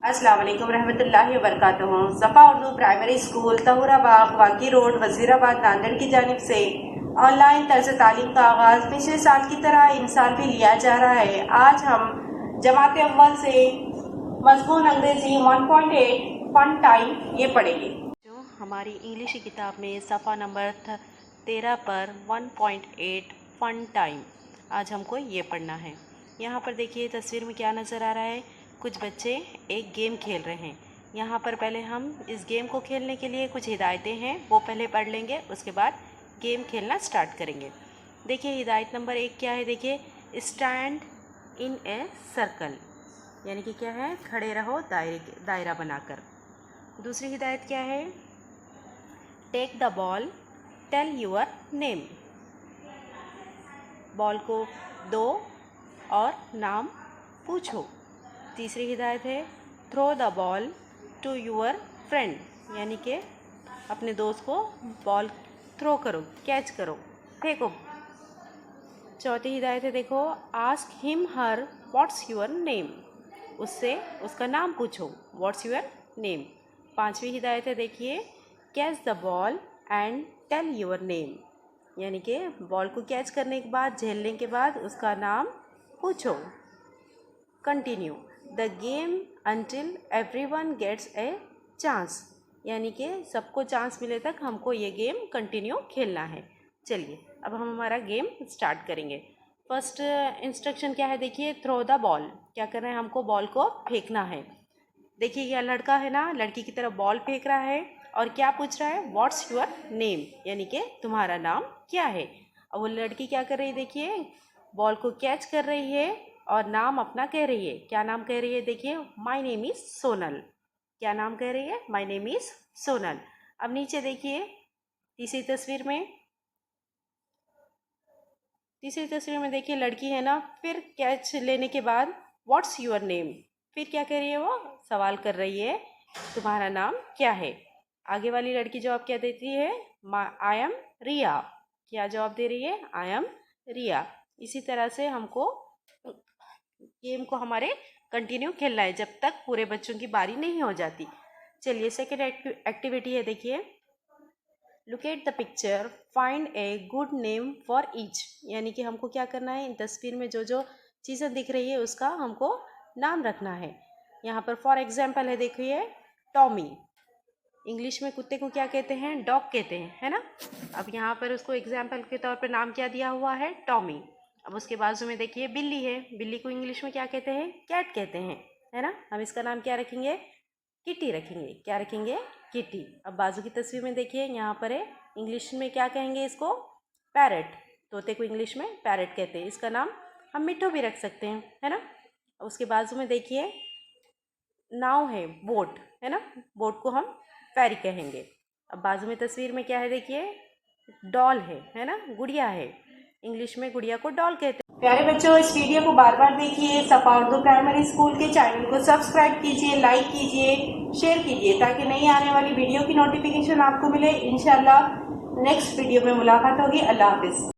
अस्सलाम वालेकुम रहमतुल्लाहि व बरकातुहू। ज़फ़ा उर्दू प्राइमरी स्कूल तहुराबाग वाकी रोड वज़ीराबाद नांदेड़ की जानिब से ऑनलाइन तर्ज तालीम का आगाज़ पिछले साल की तरह इन साल भी लिया जा रहा है। आज हम जमात अव्वल से मज़मून अंग्रेज़ी 1.8 फन टाइम ये पढ़ेंगे। जो हमारी इंग्लिश की किताब में सफ़ा नंबर 13 पर 1.8 फन टाइम आज हमको ये पढ़ना है। यहाँ पर देखिए तस्वीर में क्या नज़र आ रहा है। कुछ बच्चे एक गेम खेल रहे हैं। यहाँ पर पहले हम इस गेम को खेलने के लिए कुछ हिदायतें हैं वो पहले पढ़ लेंगे, उसके बाद गेम खेलना स्टार्ट करेंगे। देखिए हिदायत नंबर 1 क्या है। देखिए स्टैंड इन ए सर्कल, यानी कि क्या है, खड़े रहो दायरा बनाकर। दूसरी हिदायत क्या है, take the ball tell your name, ball को दो और नाम पूछो। तीसरी हिदायत है throw the ball to your friend, यानी कि अपने दोस्त को बॉल थ्रो करो, कैच करो, फेंको। चौथी हिदायत है देखो ask him her what's your name, उससे उसका नाम पूछो, व्हाट्स योर नेम। पांचवी हिदायत है देखिए catch the ball and tell your name, यानी कि बॉल को कैच करने के बाद, झेलने के बाद उसका नाम पूछो। Continue the game until everyone gets a chance, यानी कि सबको चांस मिले तक हमको ये गेम कंटिन्यू खेलना है। चलिए अब हम हमारा गेम स्टार्ट करेंगे। फर्स्ट इंस्ट्रक्शन क्या है देखिए, थ्रो द बॉल, क्या कर रहे हैं, हमको बॉल को फेंकना है। देखिए यह लड़का है ना, लड़की की तरफ बॉल फेंक रहा है और क्या पूछ रहा है, व्हाट्स योर नेम, यानी कि तुम्हारा नाम क्या है। और वो लड़की क्या कर रही है, देखिए बॉल को कैच कर रही है और नाम अपना कह रही है। क्या नाम कह रही है, देखिए माय नेम इज़ सोनल। क्या नाम कह रही है, माय नेम इज़ सोनल। अब नीचे देखिए तीसरी तस्वीर में देखिए लड़की है ना, फिर कैच लेने के बाद व्हाट्स योर नेम, फिर क्या कह रही है, वो सवाल कर रही है तुम्हारा नाम क्या है। आगे वाली लड़की जवाब क्या देती है, आई एम रिया। क्या जवाब दे रही है, आई एम रिया। इसी तरह से हमको गेम को हमारे कंटिन्यू खेलना है जब तक पूरे बच्चों की बारी नहीं हो जाती। चलिए सेकेंड एक्टिविटी है देखिए look at the picture find a good name for each, यानी कि हमको क्या करना है, इन तस्वीर में जो जो चीज़ें दिख रही है उसका हमको नाम रखना है। यहाँ पर फॉर एग्जाम्पल है देखिए टॉमी, इंग्लिश में कुत्ते को क्या कहते हैं, डॉग कहते हैं, है ना। अब यहाँ पर उसको एग्जाम्पल के तौर पर नाम क्या दिया हुआ है, टॉमी। अब उसके बाजू में देखिए बिल्ली है, बिल्ली को इंग्लिश में क्या कहते हैं, कैट कहते हैं, है ना। हम इसका नाम क्या रखेंगे, किटी रखेंगे। क्या रखेंगे, किटी। अब बाजू की तस्वीर में देखिए यहाँ पर है, इंग्लिश में क्या कहेंगे इसको, पैरट, तोते को इंग्लिश में पैरट कहते हैं। इसका नाम हम मिट्टू भी रख सकते हैं, है ना। अब उसके बाजू में देखिए नाव है, बोट है ना, बोट को हम फेरी कहेंगे। अब बाजू में तस्वीर में क्या है देखिए डॉल है ना, गुड़िया है, इंग्लिश में गुड़िया को डॉल कहते हैं। प्यारे बच्चों इस वीडियो को बार बार देखिए, सफ़ा उर्दू प्राइमरी स्कूल के चैनल को सब्सक्राइब कीजिए, लाइक कीजिए, शेयर कीजिए ताकि नई आने वाली वीडियो की नोटिफिकेशन आपको मिले। इंशाल्लाह नेक्स्ट वीडियो में मुलाकात होगी। अल्लाह हाफिज़।